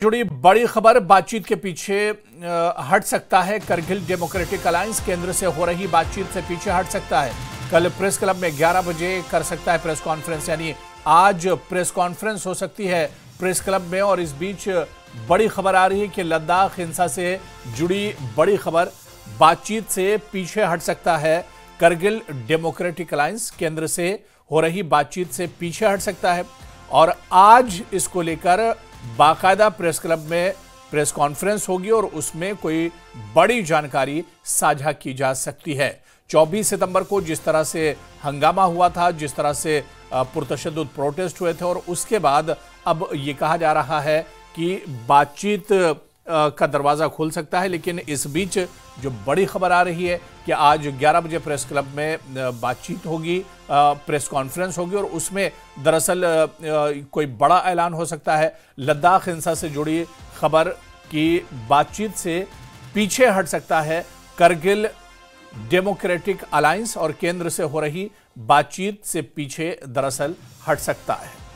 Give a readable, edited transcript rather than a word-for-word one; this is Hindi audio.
जुड़ी बड़ी खबर, बातचीत के पीछे हट सकता है करगिल डेमोक्रेटिक अलायंस। केंद्र से हो रही बातचीत से पीछे हट सकता है। कल प्रेस क्लब में 11 बजे कर सकता है प्रेस कॉन्फ्रेंस, यानी आज प्रेस कॉन्फ्रेंस हो सकती है प्रेस क्लब में। और इस बीच बड़ी खबर आ रही है कि लद्दाख हिंसा से जुड़ी बड़ी खबर, बातचीत से पीछे हट सकता है करगिल डेमोक्रेटिक अलायंस। केंद्र से हो रही बातचीत से पीछे हट सकता है और आज इसको लेकर बाकायदा प्रेस क्लब में प्रेस कॉन्फ्रेंस होगी और उसमें कोई बड़ी जानकारी साझा की जा सकती है। 24 सितंबर को जिस तरह से हंगामा हुआ था, जिस तरह से पुरतशद्दुद प्रोटेस्ट हुए थे, और उसके बाद अब ये कहा जा रहा है कि बातचीत का दरवाज़ा खुल सकता है। लेकिन इस बीच जो बड़ी खबर आ रही है कि आज 11 बजे प्रेस क्लब में बातचीत होगी, प्रेस कॉन्फ्रेंस होगी और उसमें दरअसल कोई बड़ा ऐलान हो सकता है। लद्दाख हिंसा से जुड़ी खबर की बातचीत से पीछे हट सकता है करगिल डेमोक्रेटिक अलायंस और केंद्र से हो रही बातचीत से पीछे दरअसल हट सकता है।